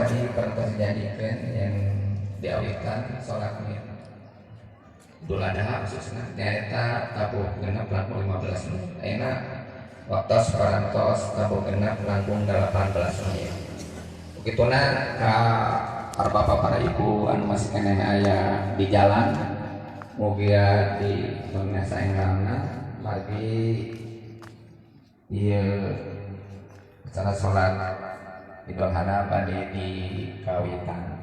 tadi terjadikan yang diawitkan sholat Idul Adha khususnya nyata tabuh genap langkung 15 menit. Ayeuna waktos parantos tabuh genap langkung 18 menit. Begituna ka bapak para ibu anu masih kene aya di jalan mugia di mangsa enggalna margi ieu acara sholat Idul Adha bade di kawitan.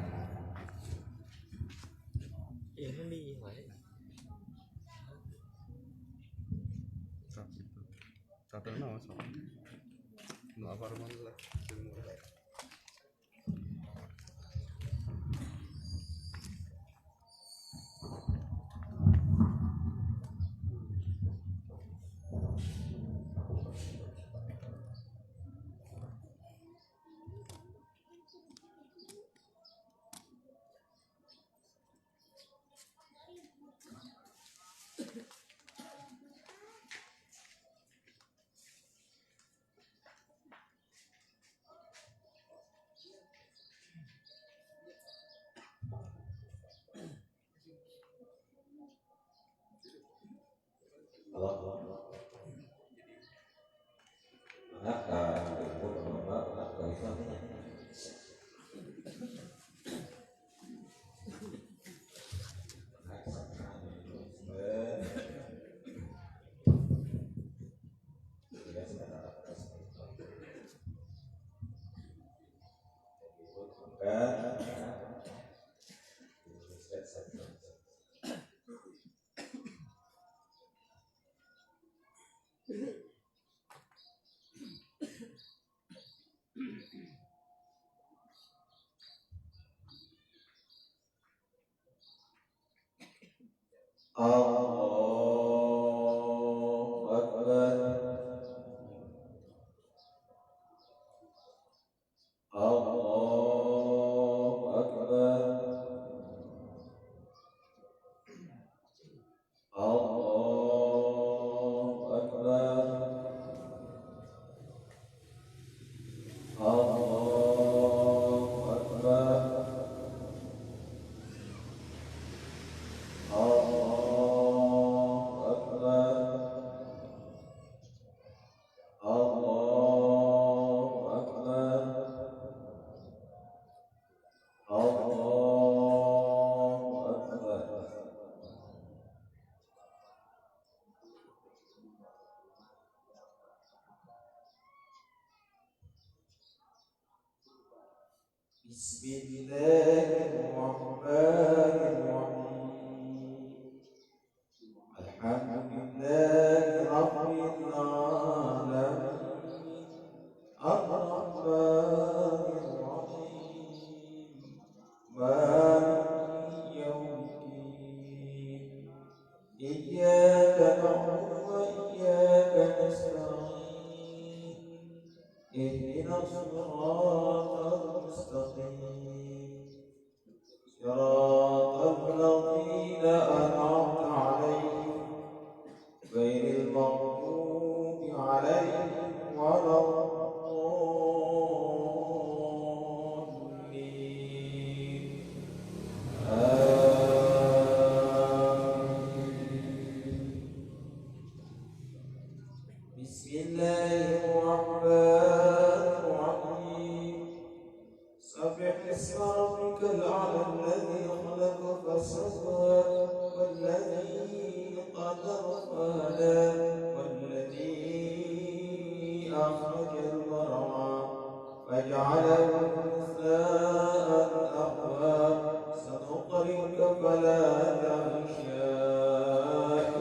فجعله غثاء أحوى سنقرئك فلا تشاء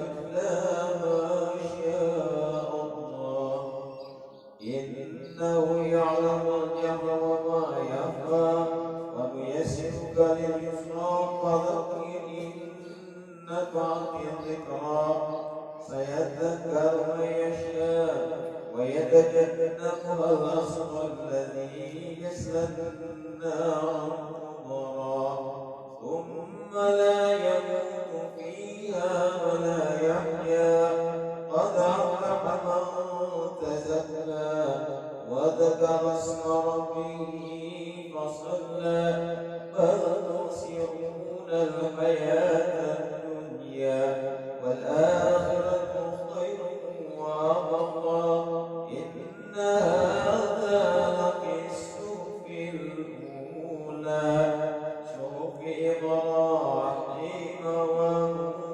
إلا ما شاء الله إنه يعلم الجهر وما يخفى ونيسرك لليسرى فذكر إن نفعت الذكرى سيذكر من يشاء ويتجنبها الأشقى الذي يصلى النار الكبرى ثم لا يموت فيها ولا يحيا قد أفلح من تزكى وذكر اسم ربه فصلى بل تؤثرون الحياة الدنيا والآخرة خير وأبقى إن هذا لفي الصحف الأولى صحف إبراهيم وموسى.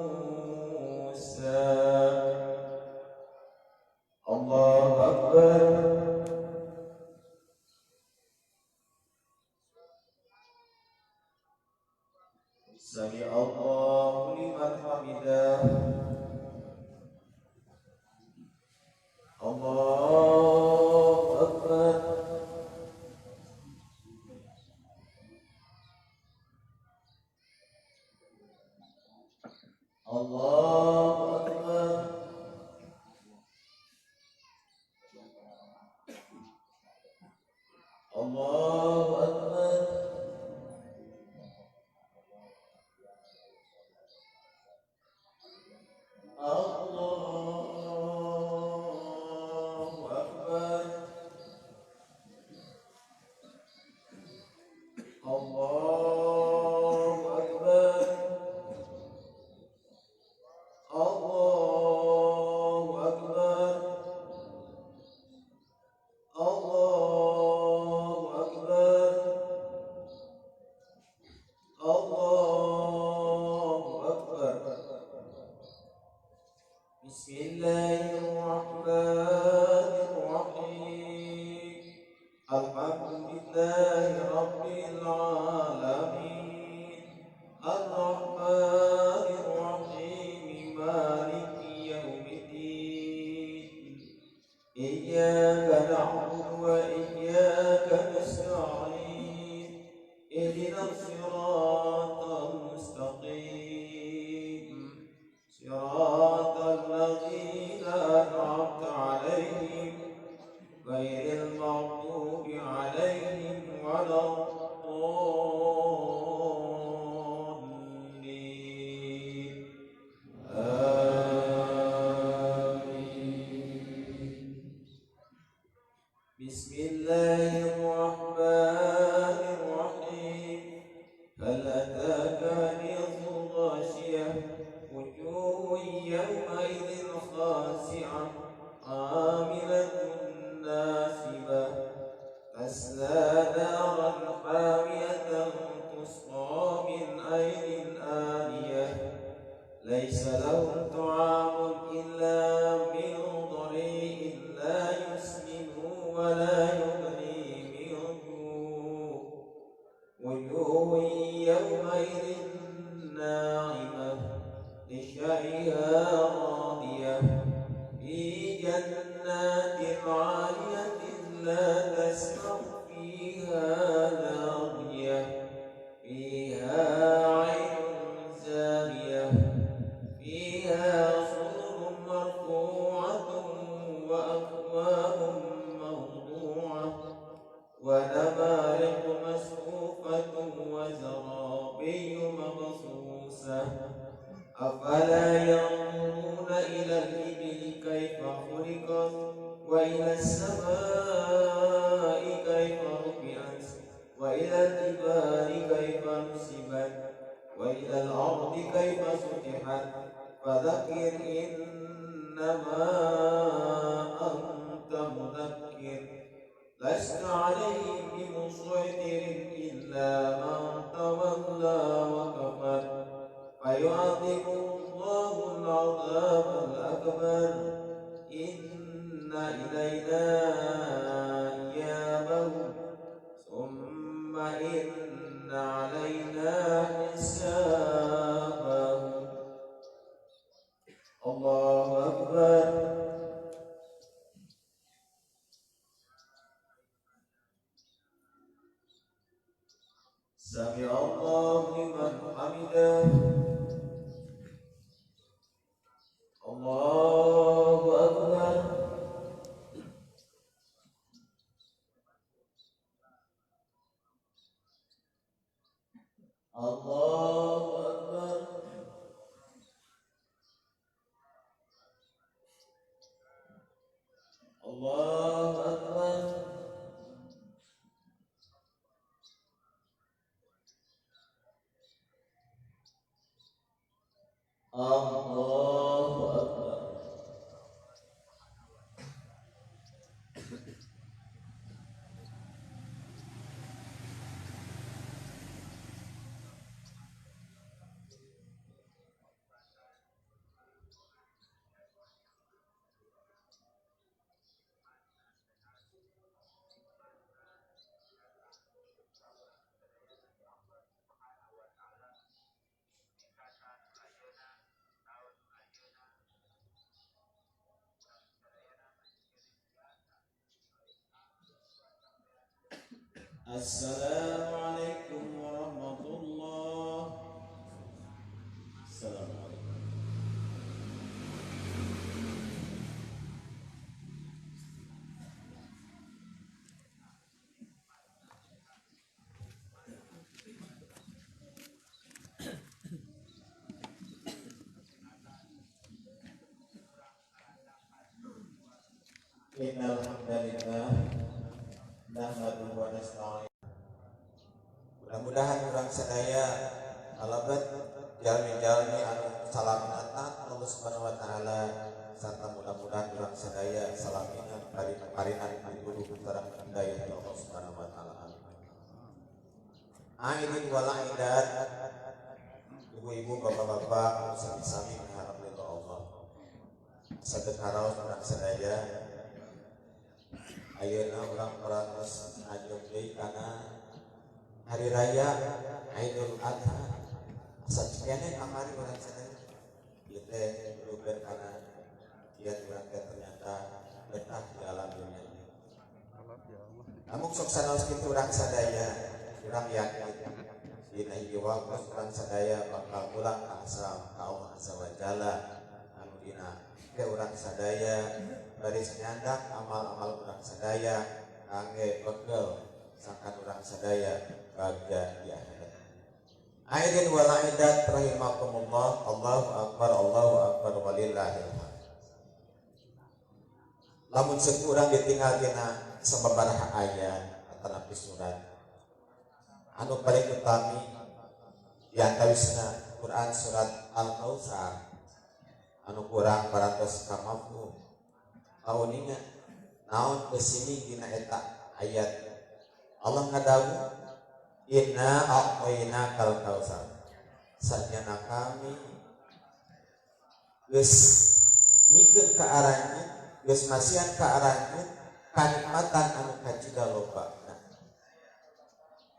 الله أكبر. سمع الله لمن حمده. الله أكبر. الله أكبر. الله أكبر. الله أكبر. الله أكبر. الله أكبر. الله أكبر. الله أكبر. بسم الله الرحمن الرحيم الحمد لله رب العالمين الرحمن الرحيم مالك يوم الدين إياك نعبد وإياك نستعين اهدنا الصراط المستقيم صراط الذين أنعمت عليهم غير المغضوب عليهم ولا الضالين آمين. بسم الله الرحمن الرحيم هل أتاك حديث الغاشية وجوه يومئذ خاشعة عاملة ناصبة تصلى نارا حامية تسقى من عين آنية ليس لهم طعام إلا من ضريع لا يسمن ولا يغني من جوع وجوه يومئذ ناعمة لسعيها راضية في جنات عالية لا تسمع فيها لاغية فيها عين زاوية فيها سرر مرفوعة وأكواب موضوعة ونمارق مصفوفة وزرابي مبثوثة أفلا ينظرون إلى الإبل كيف خلقت وإلى السماء كيف رفعت وإلى الجبال كيف نصبت وإلى الأرض كيف سطحت فذكر إنما أنت مذكر لست عليهم بمسيطر إلا من تولى وكفر فيعذبه الله العذاب الأكبر إن إلينا إيابهم ثم إن علينا حسابهم. Allahu Akbar. Assalamualaikum warahmatullah. Assalamualaikum. Innal hamdalillah nahmaduhu wa nasta'in. Mudah-mudahan urang sadaya alabat jalmi-jalmi anu salaminatan Allah Subhanahu wa taala sarta mudah-mudahan urang sadaya salaminan parinan pituduh sareng hidayah Allah Subhanahu wa taala. Aidin wal aidat, ibu-ibu, bapak-bapak, anu sami-sami mengharap ridho Allah. Saged haraos urang sadaya ayeuna urang parantos ngajeng deui kana hari raya Idul Adha. Sajenna kamari urang sadaya ieu teh ruben kana kieu urang teh ternyata betah di alam dunia ini. Namun sok sanaos kitu urang sadaya, urang yakin dina ieu waktu urang sadaya bakal pulang ka asal ka Allah Azza wa Jalla anu dina ke urang sadaya baris nyandak amal-amal urang sadaya kangge pegel sakan urang sadaya bagja di akhirat. Aidin wal aidat rahimakumullah. Allahu akbar walillahil hamd. Lamun sekurang ditinggal dina sababaraha ayat atanapi surat anu paling utami di antawisna Quran surat Al-Kautsar anu kurang 400 kamafhum kauninga naon kesini dina eta ayat Allah ngadawu inna a'tayna kal kautsar sajana kami geus mikeun ka arahnya geus masihan ka arahnya kanikmatan anu kacida lobana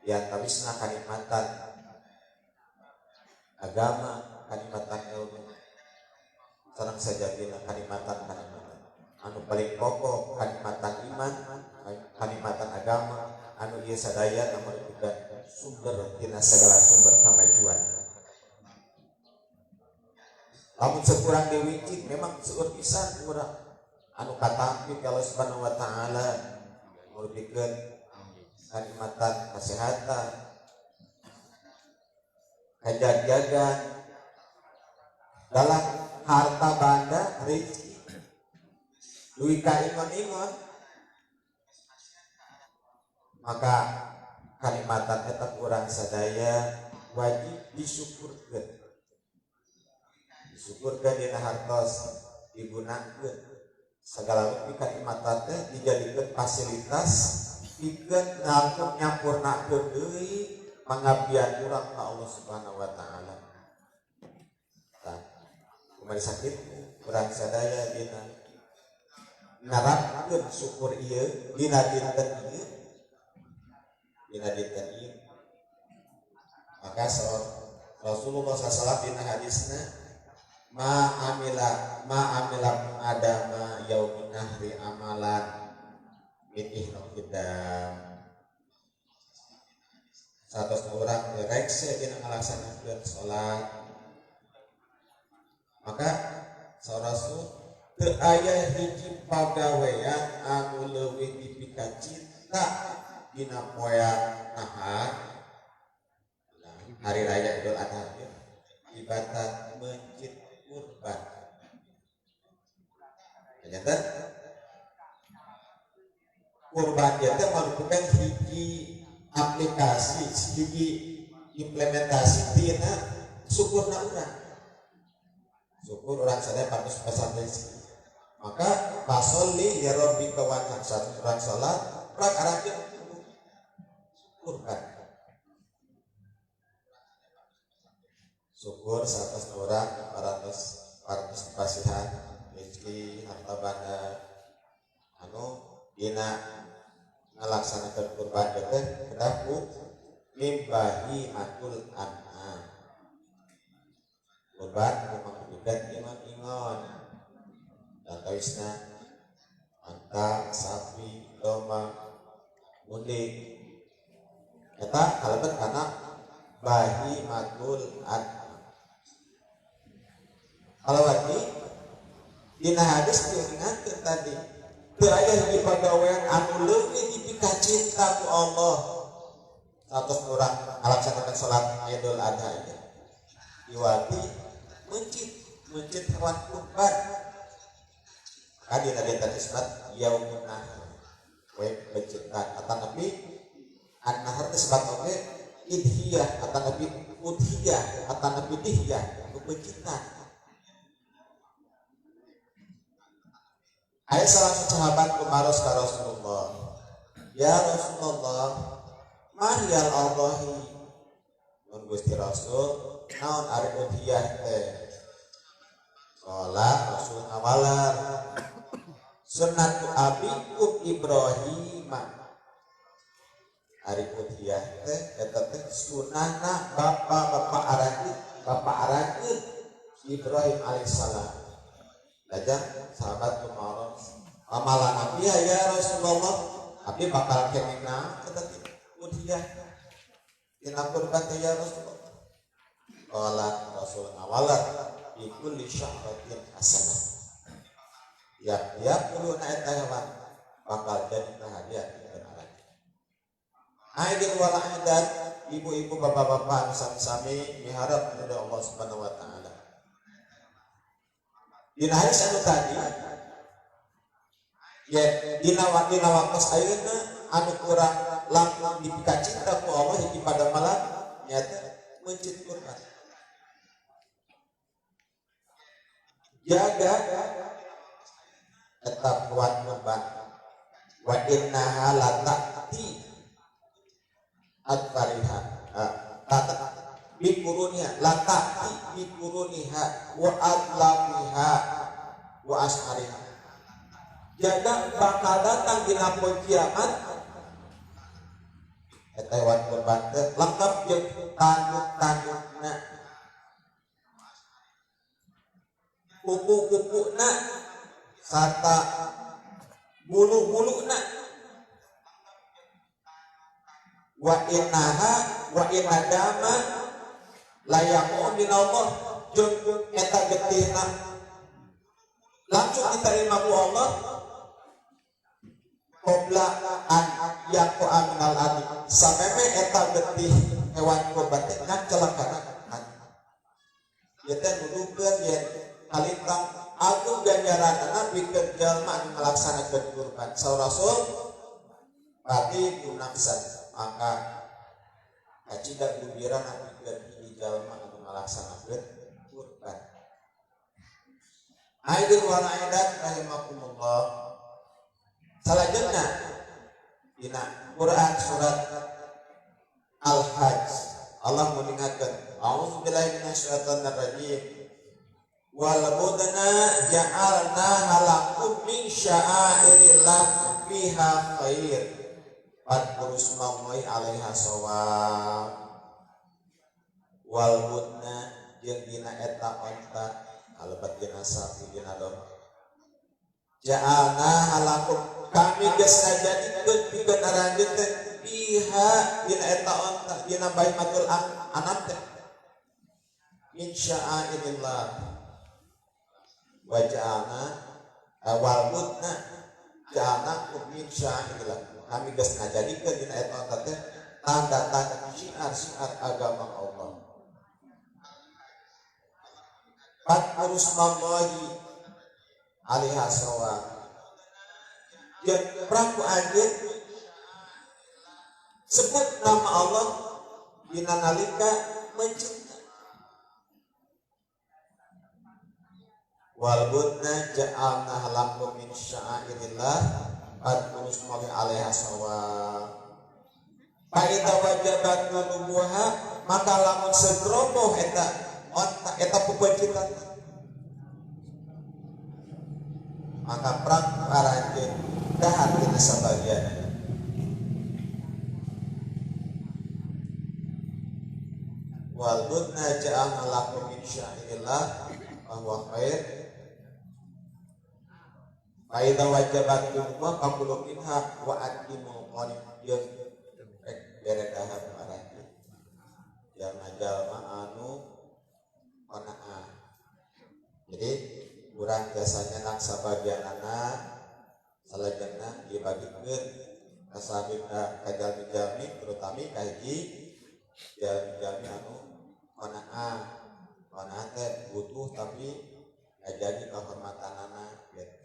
ya tawisna kanikmatan agama kanikmatan ilmu sareng sajadina kanikmatan anu paling pokok kanikmatan iman kanikmatan agama anu ieu sadaya namun juga sumber tina segala sumber kamajuan. Lamun sekurang diwicik memang seueur pisan urang anu katampi ka Allah Subhanahu wa taala ngurupikeun kanikmatan kesehatan kajajagan dalam harta banda rezeki duit ka ingon-ingon maka kanikmatan eta urang sadaya wajib disyukurkeun dina hartos digunakeun segala rupi kanikmatan teh dijadikeun fasilitas pikeun nangkep nyampurnakeun deui pangabdian urang ka Allah Subhanahu wa taala. Tah kumaha sakit urang sadaya dina narapkeun syukur ieu dina dinten ieu maka Rasulullah SAW dina hadisna ma amila adama yaumin nahri amalan min ihnokidam satos orang direksi dina ngalaksanakeun salat maka Rasul teu aya hiji pagawean anu leuwih dipika cinta dina poean nahar hari raya Idul Adha ibadah mencit kurban. Ternyata kurban dia teh merupakan hiji aplikasi, hiji implementasi tina syukurna urang. syukur orang sadaya patus pesan rezeki. Maka fasolli li rabbika wanhar, satu orang salat prak arahkeun kurban. Syukur 100 orang 400 pasihan rezeki harta banda anu dina ngalaksanakeun kurban teh kedah ku mimbahi matul an'am. Kurban mangkudukeun iman ingon dan tawisna anta sapi domba mudik eta kalebet kana bahi matul an'am. Kalawati dina hadis diingatkeun tadi teu aya hiji pagawean anu leuwih dipika cinta ku Allah. 100 orang ngalaksanakeun salat Idul Adha ieu iwati mencit hewan kurban. Adina dinten isbat yaumun nahar we bencitan atanapi an-nahar teh sebat oge idhiyah atanapi udhiyah atanapi dihyah bencitan. Ayat salah satu sahabat kumaros ka Rasulullah, ya Rasulullah, mahyal Allahi. Mun Gusti Rasul, naon ari udhiyah teh? Qala Rasul awalar sunnatu abikum Ibrahim. Ari udhiyah teh eta teh sunahna bapak arakeun Ibrahim alaihissalam. Lajang sahabat kumaros amalan Nabi ya Rasulullah, Nabi bakal kemina kata udhiyah tina kurban teh ya Rasulullah. Qala Rasul awalan bi kulli syahratin hasanah. Tiap-tiap puluh na eta hewan bakal jadi hadiah dikeun Allah. Aidin wal aidat, ibu-ibu bapak-bapak sami-sami miharap kepada Allah Subhanahu wa taala. Dina hadis anu tadi ya dina waktos ayeuna anu kurang langkung dipika cinta ku Allah hiji pada malam nyata mencit kurban. Jaga tetap kuat kurban. Wa innaha latati at-tariha bikuruniha latati bikuruniha wa adlamiha wa ashariha. Jaga bakal datang dina poe kiamat eta hewan kurban teh lengkap jeung tanduk-tandukna, kuku-kukuna sarta bulu-buluna. Wa inadama layamu min Allah, jeung eta getihna langsung diterima ku Allah qabla an yaqu aminal adi sameme eta getih hewan kurban teh celakana ieu teh nuduhkeun yen kalintang agung ganjaranna pikeun jalma anu ngalaksanakeun kurban. Saur Rasul pati punaksan maka acida gubiran pikeun hiji jalma anu ngalaksanakeun kurban. Aidil wa aidat rahimakumullah. Salajengna dina Quran surat Al-Hajj Allah mengingatkan a'udzubillahi minasyaitonir rajim wal budna ja'alna halakum min sya'airillah fiha khair fadhkuru smallahi 'alaiha shawab. Wal budna jeung dina eta onta alebat dina sapi dina domba ja'alna halakum kami geus ngajadikeun pikeun aranjeun teh biha dina eta onta dina baimatul anam teh min sya'airillah wa ja'alna wal budna ja'alna min sya'airillah kami geus ngajadikeun dina eta onta teh tanda-tanda syiar-syiar agama Allah. Fadhkuru smallahi 'alaiha shawab. Yang praku anjeun sebut nama Allah dina nalika mencinta. wal budna ja'alna lakum min sya'airillah fadhkuru smallahi 'alaiha shawab. Fa idza wajabat nubuha maka lamun segroboh eta onta eta pupeucitan maka perang paranjeun dahar dina sabagian. Wal budna ja'alna lakum min sya'airillah bahwa khair. Fa idza wajabat nubuha faqulu minha wa aqimu qaniyyah bere dahar paranjeun jalma anu qanaah. Jadi urang biasanya nak sabagian anak salajengna dibagikeun ka sabina ka jalmi-jalmi terutama ka hiji jalmi-jalmi anu qanaah. Qanaah teh butuh tapi jadi kehormatanana gitu.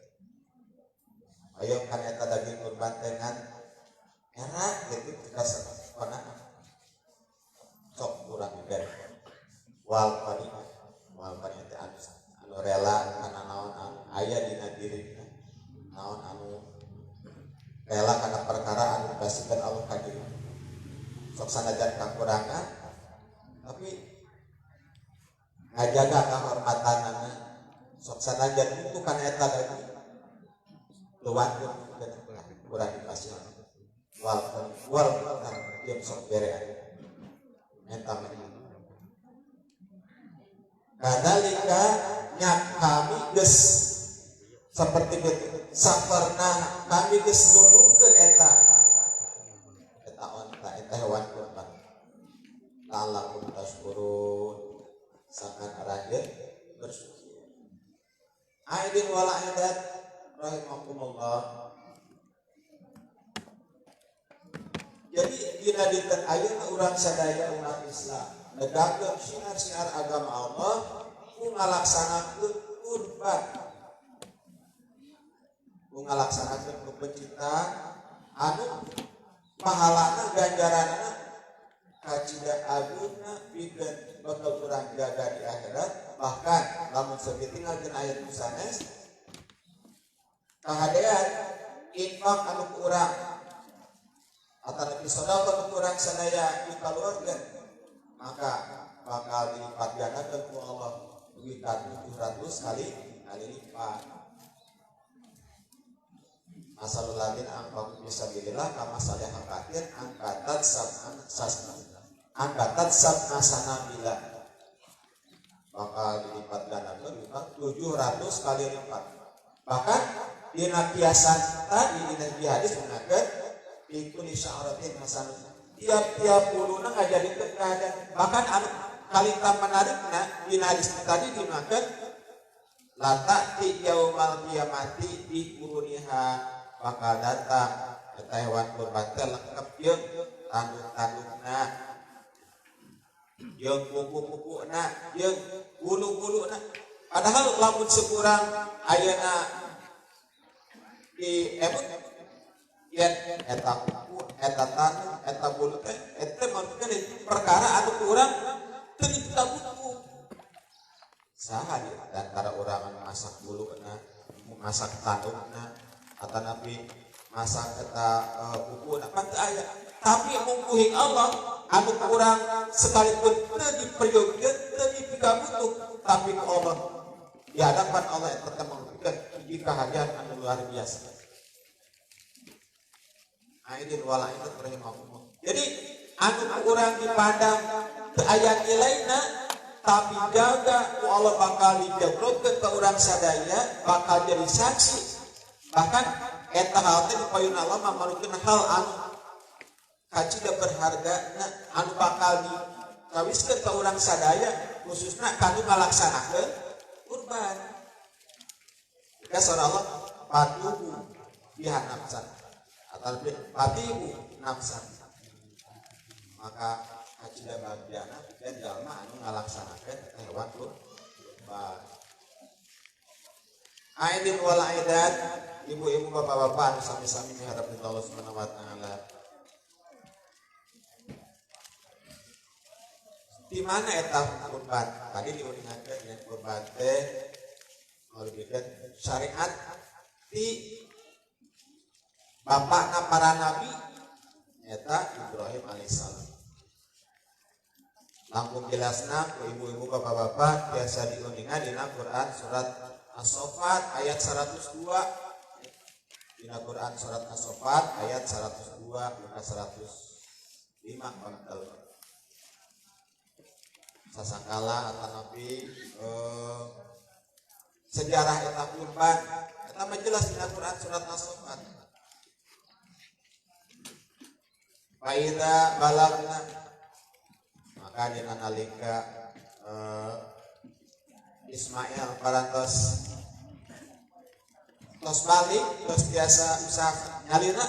Ayo kan eta daging kurban teh ngan era gitu kita qanaah. Sok urang dibere wal qani teh anu rela kana naon anu aya dina dirina naon anu rela kana perkara anu dikasihkeun Allah ka diri sok sanajan kakurangan tapi ngajaga kahormatanana sok sanajan itu kana eta lagi luwantun kurang dikasih wal diam sok bere eta mah kadalika nyak kami geus seperti itu saperna kami geus nuduhkeun eta onta eta hewan kurban la'allakum tashkurun sakan arahir bersyukur. Aidin wal aidat rahimakumullah. Jadi dina dinten ayeuna urang sadaya umat Islam negangkeun syiar-syiar agama Allah ku ngalaksanakeun kurban. Ku ngalaksanakeun pepecitan anu pahalana ganjaranna kacida agungna pikeun bakal urang jaga di akhirat. Bahkan lamun sakitinggalkeun ayat sanes kahadean infak anu urang atau lebih sodako kurang sadaya dikaluarkan maka bakal dilipat gandakan ku Allah duitan 700 kali lipat. Masalul ladin angkau fisabilillah kama salih hakatin angkatat sab'an sanabila bakal dilipat gandakan 700 kali lipat. Bahkan dina kiasan tadi dina hadis mengatakan itu nisyaratin hasan tiap-tiap puluna ngajadikeun keadaan. Bahkan anu kalita menarikna di hadis tadi dimakan lata ti yaumal qiyamati di uruniha bakal datang eta hewan kurban teh lengkap jeung tanduk-tandukna jeung kuku-kukuna jeung bulu-buluna. Padahal lamun sekurang ayeuna di yen eta kuku, eta tanu, eta bulu teh, eta maksudnya perkara anu kurang teu butuh. Saha di antara urang anu masak buluna, masak tandukna, atau nabi masak eta bukuna pan teu aya. Tapi mungkuhin Allah anu kurang sekalipun teu diperyogeun, teu dipigabutuh, tapi ku Allah di hadapan Allah eta teh mangpikeun kahajian anu luar biasa. Aidin wala itu rahimahumullah. Jadi anu kurang dipandang teu aya nilaina tapi jaga ku Allah bakal dijabrotkeun ka urang sadaya bakal jadi saksi. Bahkan eta hal teh dipayun Allah mamarukeun hal anu kacida berharga anu bakal dikawiskeun ka urang sadaya khususna kanu ngalaksanakeun kurban. Ya Allah patuhu bihan nafsan atau patihu nafsan maka hajida bagiana dan jalma anu ngalaksanakeun hewan kurban. Aidin wal aidat ibu-ibu bapak-bapak anu sami-sami miharep Allah Subhanahu wa taala. Di mana eta kurban? Tadi diuningakeun ya kurban teh ngalugikan syariat di bapakna para nabi eta Ibrahim alaihissalam. Langkung jelasna ku ibu-ibu bapak-bapak biasa diuningan dina Quran surat As-Saffat ayat 102. Dina Quran surat As-Saffat ayat 102 hingga 105 kalau sasangkala atanapi sejarah eta kurban eta mah jelas dina Quran surat As-Saffat. Faida balagna maka dina nalika Ismail parantos tos balik tos biasa usaha nyalira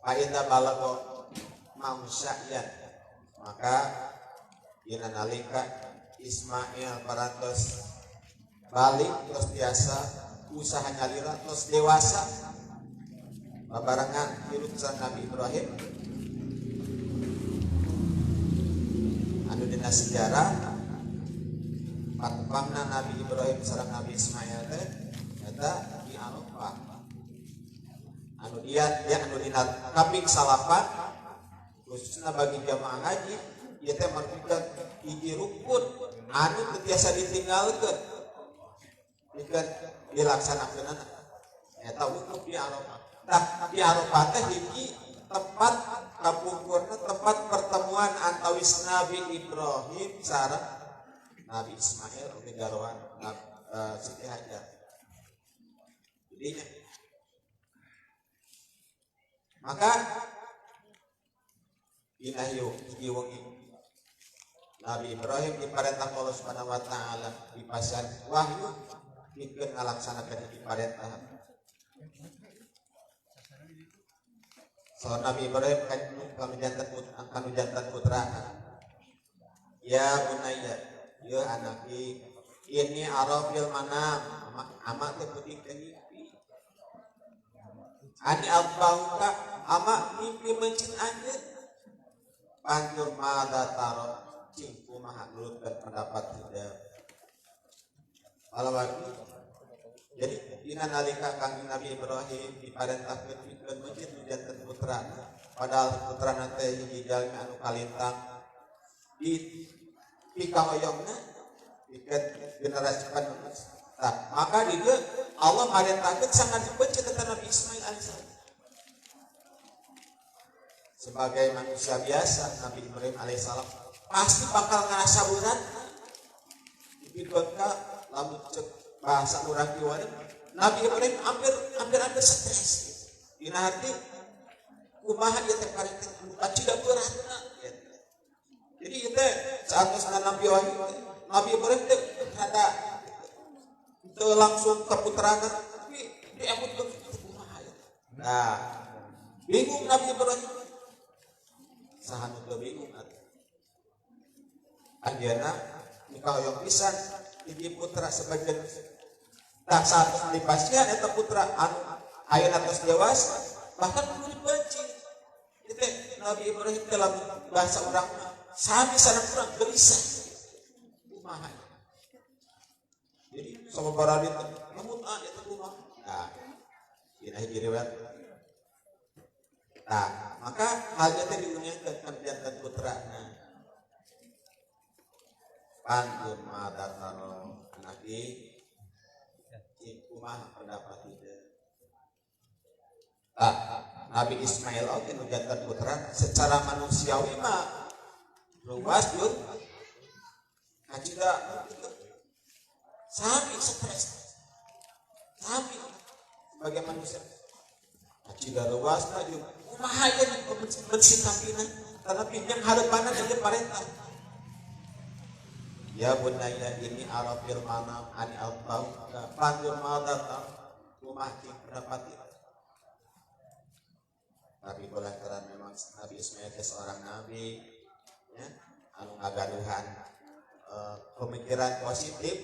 faida balago mau sa'yan maka dina nalika Ismail parantos balik tos biasa usaha nyalira tos dewasa babarengan hirup Nabi Ibrahim anu dina sejarah patupangna Nabi Ibrahim sareng Nabi Ismail teh eta di Arafah anu dia anu dina kaping 8 khususna bagi jamaah haji ieu teh maksudna hiji rukun anu biasa ditinggalkeun dikeun dilaksanakeunna eta wukuf di Arafah. Nah di Arafah teh hiji tempat kapungkurna tempat pertemuan antawis Nabi Ibrahim sareng Nabi Ismail oge garwan Siti Hajar. Jadinya maka inayu jiwangi Nabi Ibrahim diparentah Allah Subhanahu wa taala dipasan wahyu pikeun ngalaksanakeun diparentah. So Nabi Ibrahim kanu jantan putra ya bunayya ya anaki ini arafil manam amak teh putih teh mimpi ani albauka amak mimpi mencin anjeun panjur mada taro cing kumaha nurutkeun pendapat tidak alawaki. Jadi dina nalika Kangjeng Nabi Ibrahim diparentahkeun pikeun masjid janten putra padahal putrana teh hiji jalmi anu kalintang di pikahoyongna pikeun generasi penerus. Nah, maka di dieu Allah marentahkeun sangat dibenci ka Nabi Ismail alaihissalam. Sebagai manusia biasa Nabi Ibrahim alaihissalam pasti bakal ngerasa berat dipikeun ka lamun cek bahasa orang kiwari Nabi Ibrahim hampir stres dina hati kumaha ieu teh parentah bukan tidak berat jadi ieu teh saat Nabi Ibrahim teh ada teu langsung ke putrana tapi diamutkeun kumaha nah bingung Nabi Ibrahim saha nu teu bingung anjeunna nikah hoyong pisan hiji putra sebagian tak saat dipasihan eta putra anu ayeuna tos dewasa bahkan kudu dibenci itu Nabi Ibrahim dalam bahasa orang sami sareng urang gelisah kumaha jadi sababaraha ditu namun eta kumaha nah dina hiji riwayat nah maka halnya teh diunyakeun ka janten putrana panjur madataro anaki kumaha pendapat itu. Nabi Ismail oke nu janten putra secara manusiawi mah luas yun kacida sami stres sami sebagai manusia kacida luas mah yun kumaha ya bersikapinan karena pinjam harapanan aja parentah. Ya bunayya ini arafil manam ani al-tau panjur madata kumati pendapati. Tapi kulantaran memang Nabi Ismail seorang nabi ya, anu ngagaduhan pemikiran positif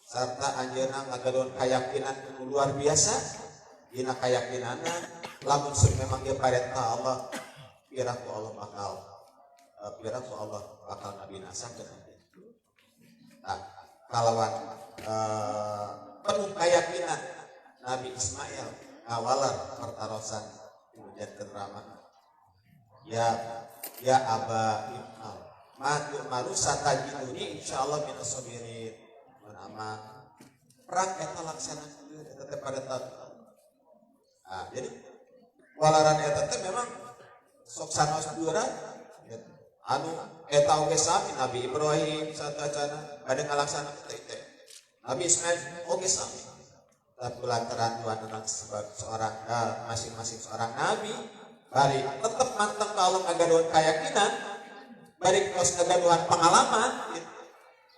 serta anjeunna ngagaduhan keyakinan anu luar biasa dina keyakinanna lamun memang dia parentah Allah piraku Allah bakal nabi nasakeun. Nah, kalawan penuh keyakinan Nabi Ismail awalan pertarosan hujan terama ya aba ibnal matu malu satajiduni insyaallah minas sabirin nama perang eta laksanakeun eta teh pada tahun. Nah, jadi walaran eta teh memang sok sanos duran anu eta oge sami Nabi Ibrahim satacana pada ngalaksanakeun teh Nabi Ismail oge sami tapi lantaran dua anak seorang masing-masing seorang nabi bari tetap mantap kalau ngagaduhan keyakinan bari kos ngagaduhan pengalaman gitu.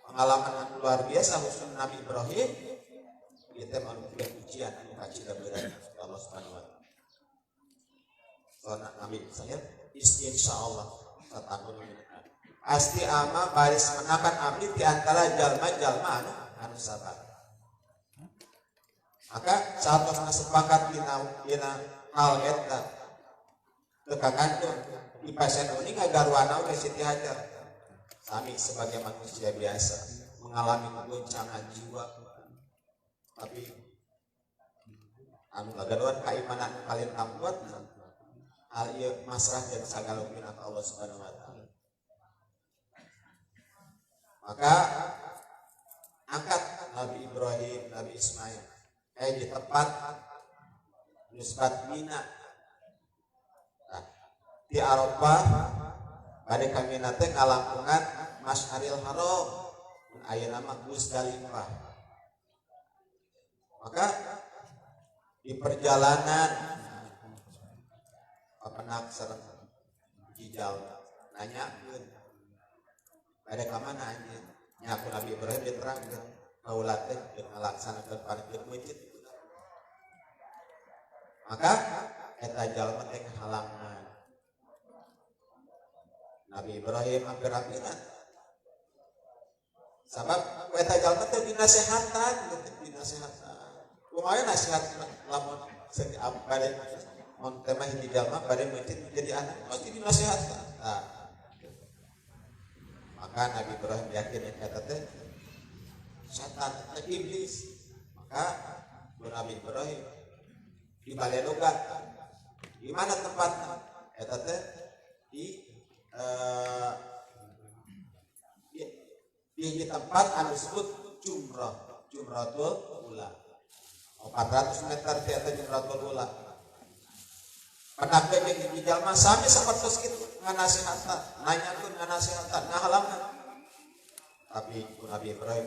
Pengalaman yang luar biasa khusus Nabi Ibrahim kita manusia ujian anu kacida berat Allah Subhanahu wa taala. Soalnya Nabi saya insyaallah satahun pasti ama baris menakan abdi di antara jalma-jalma anu sabar. Maka saat sepakat dina hal eta kekakantun di pasien ini ngagaruana ke Siti Hajar sami sebagai manusia biasa mengalami goncangan jiwa tapi anu ngagaruan keimanan kalian tambuat hal ieu masrah dan sagala minat Allah Subhanahu wa taala. Maka angkat Nabi Ibrahim, Nabi Ismail di tempat Nusbat Mina di Arafah pada kami nate ngalampungan Masyaril Haram aya nama Musdalifah. Maka di perjalanan papenak sareng Jijal nanyakeun pada kamana anjeun nyaku Nabi Ibrahim diterangkeun kaulat teh ngalaksanakeun parkir masjid. Maka eta jalma teh halangan Nabi Ibrahim hampir-hampiran sabab eta jalma teh dinasehatan kumaha nasihat lamun segi abade mun teh mah hiji jalma bade masjid menjadi anak pasti dinasehatkan. Maka Nabi Ibrahim yakin eta teh setan teh iblis. Maka Nabi Ibrahim di Balelogan di mana tempatnya eta teh di tempat anu disebut Jumratul Ula 400 meter di atas Jumratul Ula penakbe jeung jalma sami sapertos kitu nganasihatan nanyakeun nganasihatan ngahalangan tapi Nabi Ibrahim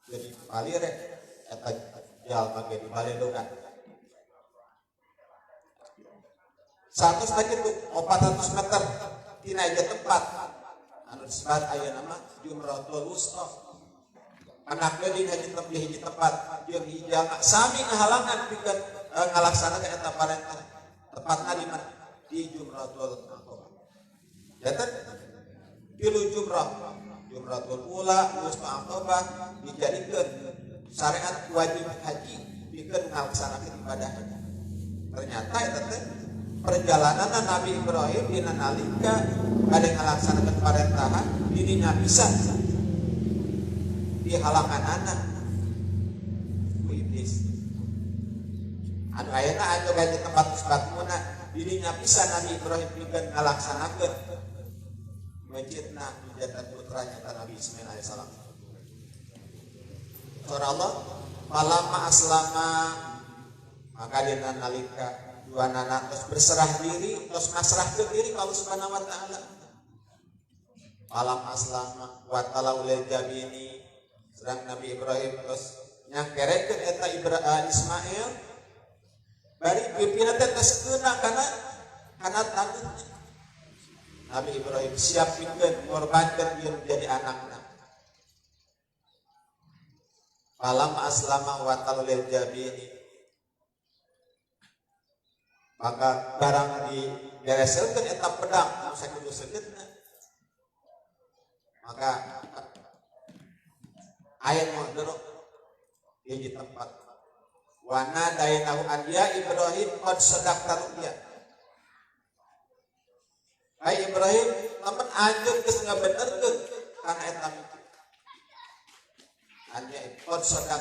jadi palire eta jalma ge di Balelogan 100 lagi tuh 400 meter tina aja tempat anu disebut aya nama Jumratul Wusta anaknya di hiji tempat jeung hijau sami ngahalangan pikeun ngalaksanakeun eta parentah tepatna di mana di Jumratul Aqabah eta tilu Jumratul Ula Wusta Aqabah dijadikeun syariat wajib haji pikeun ngalaksanakeun ibadah ternyata eta teh perjalanan Nabi Ibrahim dina nalika bade ngalaksanakeun parentahan dirinya bisa di halangan anak ku iblis anu ayeuna anu di tempat musbatmuna dirinya bisa Nabi Ibrahim pikeun ngalaksanakeun masjidna hujatan putranya Nabi Ismail alaihissalam. Surah Allah falamma aslama maka dina nalika dua anak terus berserah diri terus masrahkeun diri ka Allah Subhanahu wa taala. Alam aslama wa talau lil jabini sedang Nabi Ibrahim terus nyangkerekeun eta Ismail bari pipina teh tes keuna kana takut Nabi Ibrahim siap pikeun ngorbankeun ieu menjadi anakna. Alam aslama wa talau lil jabini maka barang di bereselkeun eta pedang sakitu sekeutna maka ayat modero di tempat wana dainahu anbiya Ibrahim qad sadaqta ru'ya ai Ibrahim lamun anjeun geus ngabenerkeun kana eta anya ikut sodak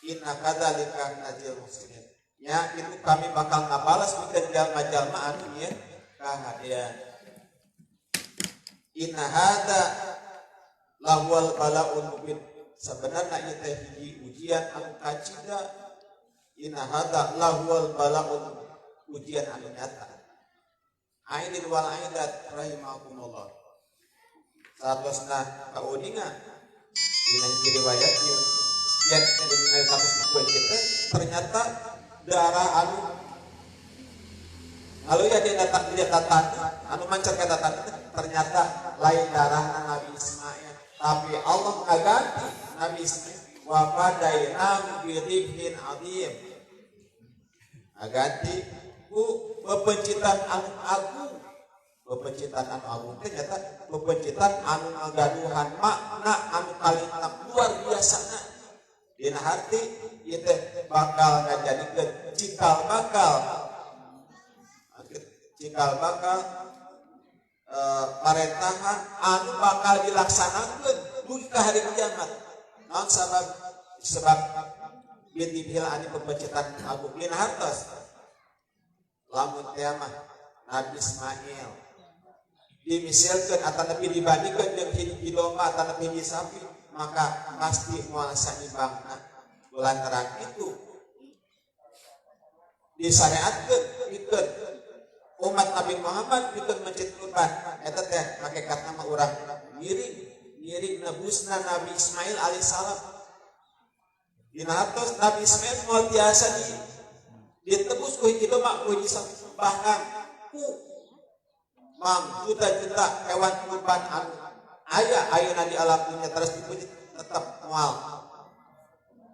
inna kadzalika najzil muhsinin. Ya itu kami bakal ngabalas pikeun jalma-jalma anu ieu kahadian. Inna hadza lahwal balaun mubin. Sebenarnya ieu teh hiji ujian anu kacida. Inna hadza lahwal balaun, ujian anu nyata. Aidin wal aidat rahimakumullah. Saatosna kaudingan dina riwayat ieu yang dengan kasus kita ternyata darah anu ya dia datang anu mancar ke datang ternyata lain darah Nabi Ismail, tapi Allah mengganti Nabi Ismail wa fadainahu bi dzibhin adzim, ganti ku bepencitan anu agung. Bepencitan anu agung ternyata bepencitan anu ngagaduhan makna anu kalintang luar biasa. Dina harti ieu teh bakal ngajadikeun cikal bakal parentahan anu bakal dilaksanakeun dugi ka hari kiamat. Naon sebab bidibhil ani pembecitan agung dina hartos. Lamun teh mah Nabi Ismail dimisilkeun atau nabi dibandingkeun jeung hiji domba atau nabi hiji sapi, maka pasti moal saimbangna. Lantaran itu disyariatkeun pikeun umat Nabi Muhammad pikeun mencit kurban. Eta teh hakikat nama urang ngiring nebusna Nabi Ismail alaihissalam. Dina hartos Nabi Ismail moal biasa ditebus ku hiji domba ku hiji sapi, bahkan ku mang juta-juta hewan kurban anu aya ayeuna di alam dunia terus dipuji tetap moal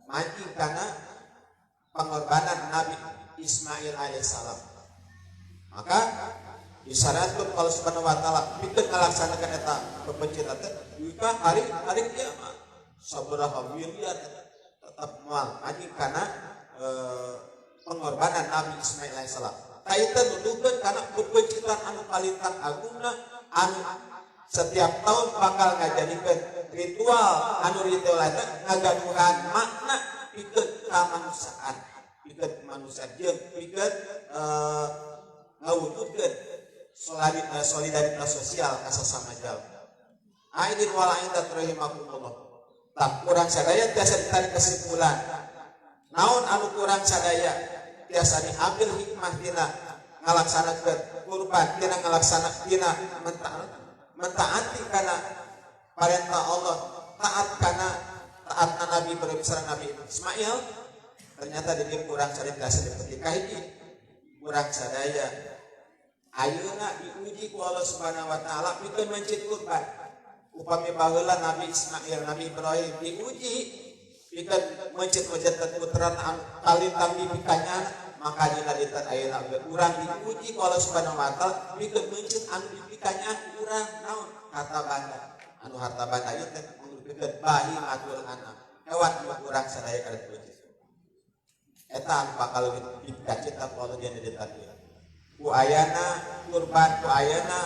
mancing karena pengorbanan Nabi Ismail alaihissalam. Maka disyaratkeun Allah Subhanahu wa taala pikeun ngalaksanakeun eta pepecitan teh duka hari kiamat sabaraha miliar tetap moal mancing karena pengorbanan Nabi Ismail alaihissalam. Kaitan nuduhkeun karena pepecitan anu kalintang agungna anu setiap tahun bakal ngajadikeun ritual anu ritual eta ngagaduhan makna pikeun kamanusiaan, pikeun kemanusiaan jeung pikeun ngawujudkeun solidaritas sosial ka sesama jalma. Aidin wal aidat rahimakumullah. Tak kurang sadaya tiasa ditarik kesimpulan. Naon anu kurang sadaya tiasa diambil hikmah dina ngalaksanakeun kurban, dina ngalaksanakeun dina mentaati kana perintah Allah, taat Nabi Ibrahim sareng Nabi Ismail. Ternyata di dieu kurang sadaya seperti kahiji kurang sadaya ayeuna diuji ku Allah Subhanahu wa taala pikeun mencit kurban. Upami baheula Nabi Ismail, Nabi Ibrahim diuji pikeun mencit putra kalintang dipikanya, maka dina dinten ayeuna urang diuji ku Allah Subhanahu wa taala pikeun mencit anu dipikanya urang naon harta banda. Anu harta banda ieu teh pikeun bahi atur anak hewan urang sadaya kada diuji. Eta anu bakal dicita ku Allah dina dinten ieu. Ku ayana kurban, ku ayana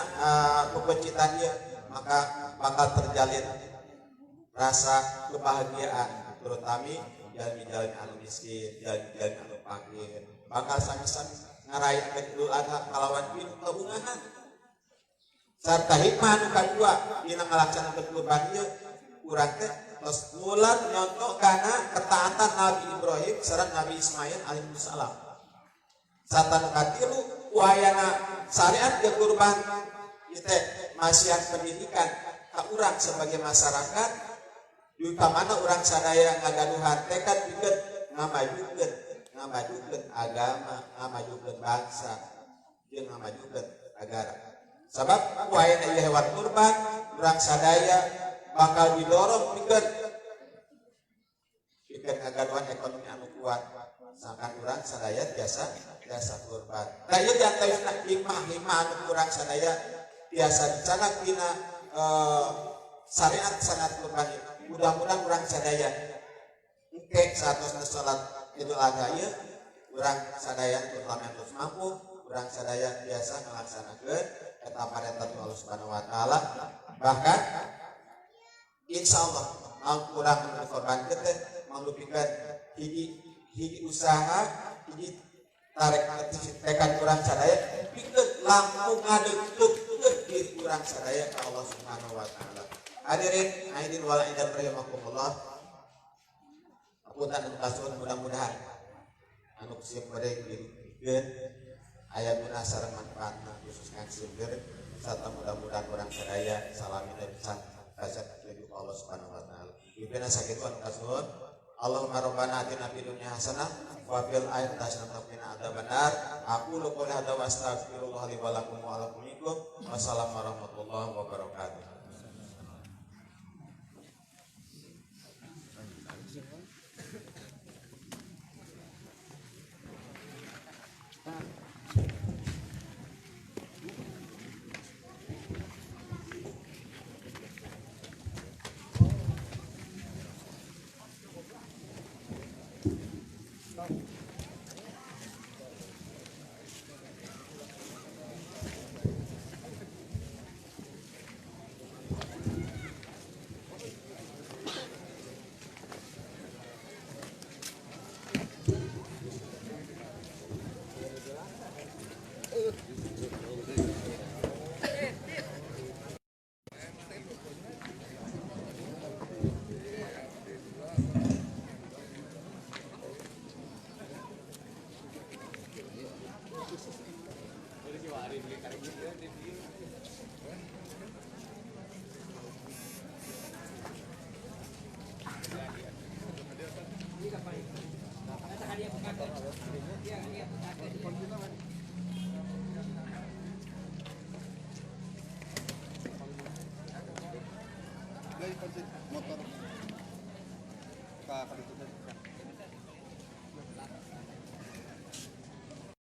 pepecitan ieu, maka bakal terjalin rasa kebahagiaan, terutama jalan-jalan anu miskin, jalan-jalan anu fakir. Bakal sami-sami ngarayakeun Idul Adha kalawan pinuh kabungahan. Sarta hikmah anu kadua dina ngalaksanakeun kurban ieu urang teh tos mulan nyontoh kana ketaatan Nabi Ibrahim sareng Nabi Ismail alaihissalam. Sarta nu katilu wayana syariat ge kurban ieu teh masihan pendidikan ka urang sebagai masyarakat di mana urang sadaya ngagaduhan tekad pikeun ngamajukeun agama, ngamajukeun bangsa, jeung ngamajukeun negara. Sabab ku aya ieu hewan kurban urang sadaya bakal didorong pikeun ngagaduhan ekonomi anu kuat. Sakan urang sadaya biasa kurban. Da ieu diantarana hikmah anu urang sadaya biasa dicanak dina syariat sanad kurban ieu. Mudah-mudahan urang sadaya engke saatosna salat Idul Adha ieu urang sadaya terutama terus mampu, urang sadaya biasa ngalaksanakeun eta parentah Allah Subhanahu wa taala. Bahkan insyaallah kurang korban teh manglupikan hiji usaha hiji tarik tekan kurang sadaya pikeun langsung ngadeukeut diri kurang sadaya ka Allah Subhanahu wa taala. Hadirin aidin wal aidan rahimakumullah. Apunten anu kasuhun mudah-mudahan anu siep bade dipikeun aya guna sareng manfaatna khusus kang seueur sarta mudah-mudahan urang sadaya salami dan pisan kasat kehidupan Allah Subhanahu wa taala. Ibana sakitu anu kasuhun Allahumma rabbana atina fid dunya hasanah wa fil akhirati hasanah wa qina adzabannar. Aku qouli hadza wa astaghfirullah li wa lakum wa lakum. Wassalamu warahmatullahi wabarakatuh.